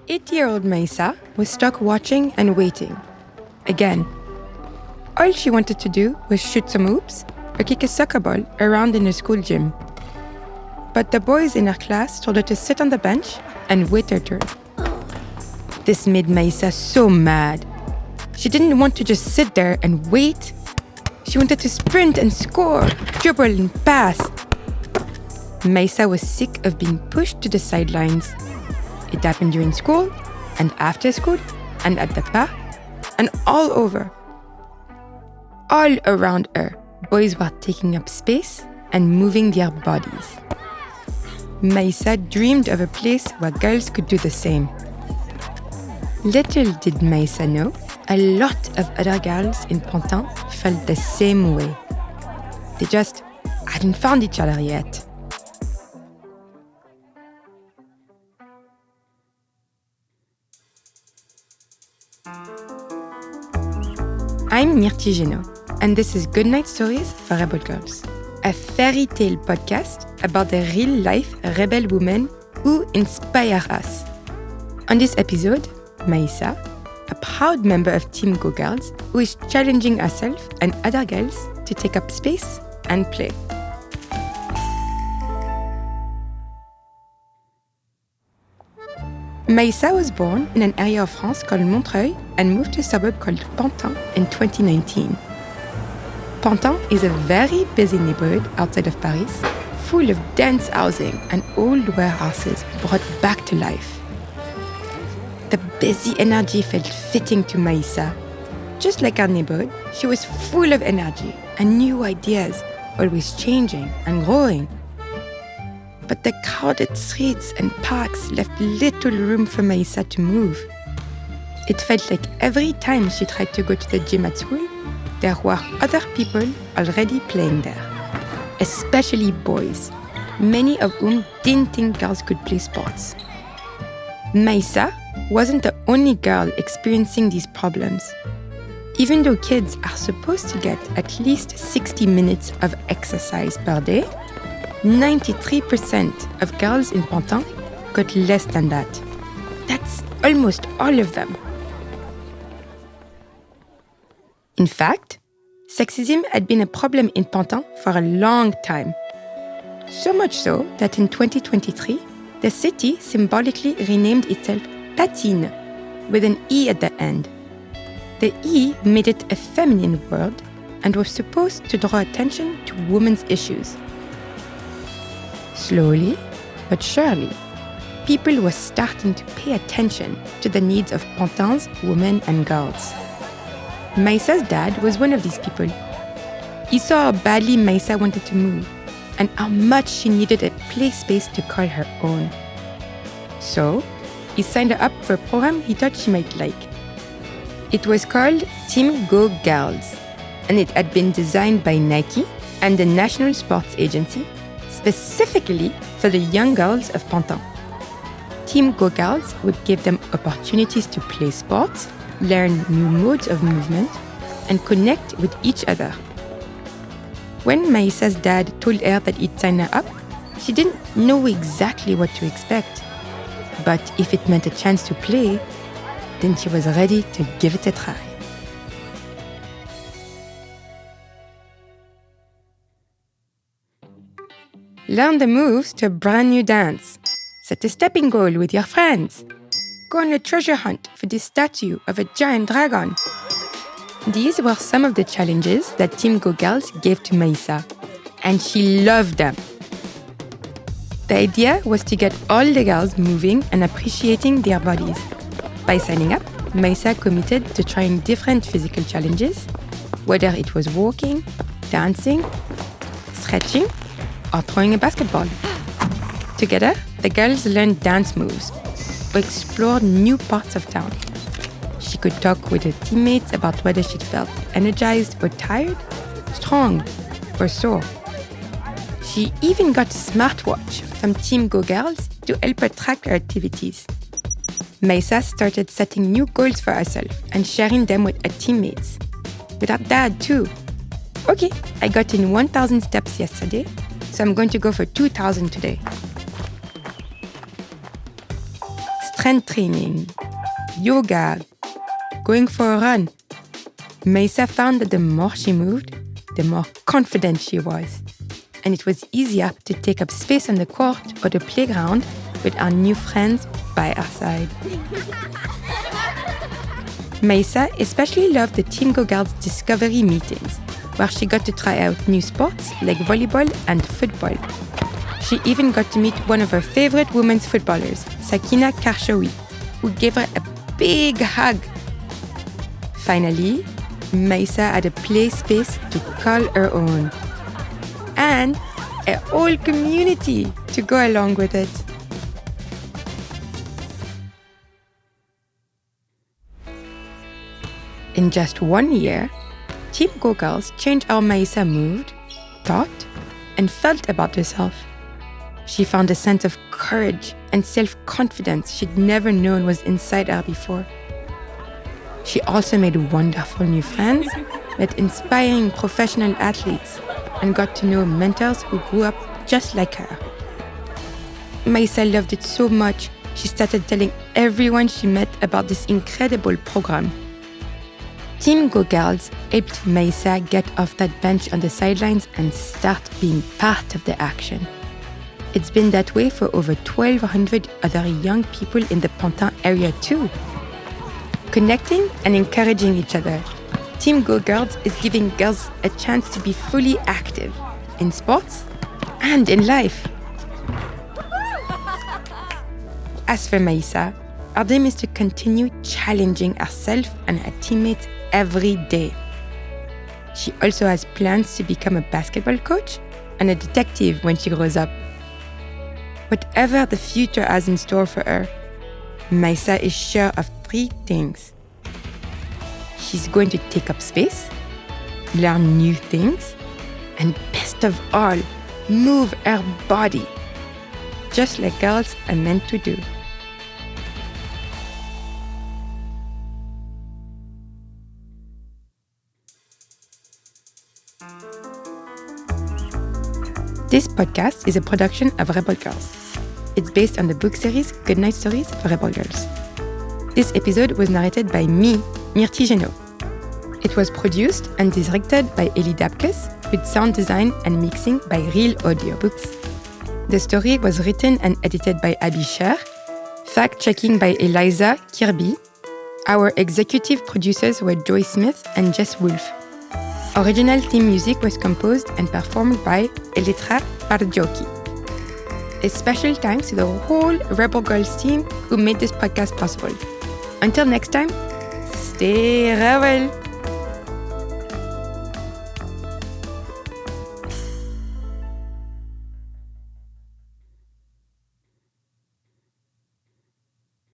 8-year-old Mayssa was stuck watching and waiting. Again. All she wanted to do was shoot some hoops or kick a soccer ball around in the school gym. But the boys in her class told her to sit on the bench and wait her turn. This made Mayssa so mad. She didn't want to just sit there and wait. She wanted to sprint and score, dribble and pass. Mayssa was sick of being pushed to the sidelines. It happened during school, and after school, and at the park, and all over. All around her, boys were taking up space and moving their bodies. Mayssa dreamed of a place where girls could do the same. Little did Mayssa know, a lot of other girls in Pantin felt the same way. They just hadn't found each other yet. I'm Myrtille Genot, and this is Goodnight Stories for Rebel Girls, a fairy tale podcast about the real-life rebel women who inspire us. On this episode, Mayssa, a proud member of Team Go Girls, who is challenging herself and other girls to take up space and play. Mayssa was born in an area of France called Montreuil and moved to a suburb called Pantin in 2019. Pantin is a very busy neighborhood outside of Paris, full of dense housing and old warehouses brought back to life. The busy energy felt fitting to Mayssa. Just like our neighborhood, she was full of energy and new ideas, always changing and growing. But the crowded streets and parks left little room for Mayssa to move. It felt like every time she tried to go to the gym at school, there were other people already playing there, especially boys, many of whom didn't think girls could play sports. Mayssa wasn't the only girl experiencing these problems. Even though kids are supposed to get at least 60 minutes of exercise per day, 93% of girls in Pantin got less than that. That's almost all of them. In fact, sexism had been a problem in Pantin for a long time. So much so that in 2023, the city symbolically renamed itself Pantin, with an E at the end. The E made it a feminine word and was supposed to draw attention to women's issues. Slowly, but surely, people were starting to pay attention to the needs of Pantin's women and girls. Mayssa's dad was one of these people. He saw how badly Mayssa wanted to move and how much she needed a play space to call her own. So, he signed her up for a program he thought she might like. It was called Team Go Girls, and it had been designed by Nike and the National Sports Agency specifically for the young girls of Pantin. Team Go Girls would give them opportunities to play sports, learn new modes of movement, and connect with each other. When Mayssa's dad told her that he'd sign her up, she didn't know exactly what to expect. But if it meant a chance to play, then she was ready to give it a try. Learn the moves to a brand new dance. Set a stepping goal with your friends. Go on a treasure hunt for the statue of a giant dragon. These were some of the challenges that Team Go Girls gave to Mayssa, and she loved them. The idea was to get all the girls moving and appreciating their bodies. By signing up, Mayssa committed to trying different physical challenges, whether it was walking, dancing, stretching, or throwing a basketball. Together, the girls learned dance moves or explored new parts of town. She could talk with her teammates about whether she'd felt energized or tired, strong or sore. She even got a smartwatch from Team Go Girls to help her track her activities. Mayssa started setting new goals for herself and sharing them with her teammates. With her dad too. Okay, I got in 1,000 steps yesterday, so I'm going to go for 2,000 today. strength training, yoga, going for a run. Mayssa found that the more she moved, the more confident she was. And it was easier to take up space on the court or the playground with our new friends by our side. Mayssa especially loved the Team Go Girls Discovery meetings, where she got to try out new sports like volleyball and football. She even got to meet one of her favorite women's footballers, Sakina Karshawi, who gave her a big hug. Finally, Mayssa had a play space to call her own. And a whole community to go along with it. In just 1 year, Team Go Girls changed how Mayssa moved, thought, and felt about herself. She found a sense of courage and self-confidence she'd never known was inside her before. She also made wonderful new friends, met inspiring professional athletes, and got to know mentors who grew up just like her. Mayssa loved it so much, she started telling everyone she met about this incredible program. Team Go Girls helped Mayssa get off that bench on the sidelines and start being part of the action. It's been that way for over 1,200 other young people in the Pantin area too. Connecting and encouraging each other, Team Go Girls is giving girls a chance to be fully active in sports and in life. As for Mayssa, our aim is to continue challenging herself and her teammates every day. She also has plans to become a basketball coach and a detective when she grows up. Whatever the future has in store for her, Mayssa is sure of 3 things. She's going to take up space, learn new things, and best of all, move her body, just like girls are meant to do. This podcast is a production of Rebel Girls. It's based on the book series Goodnight Stories for Rebel Girls. This episode was narrated by me, Myrtille Genot. It was produced and directed by Haley Dapkus, with sound design and mixing by Reel Audiobooks. The story was written and edited by Abby Sher, fact-checking by Eliza Kirby. Our executive producers were Joy Smith and Jess Wolfe. Original theme music was composed and performed by Elettra Bargiacchi. A special thanks to the whole Rebel Girls team who made this podcast possible. Until next time, stay rebel!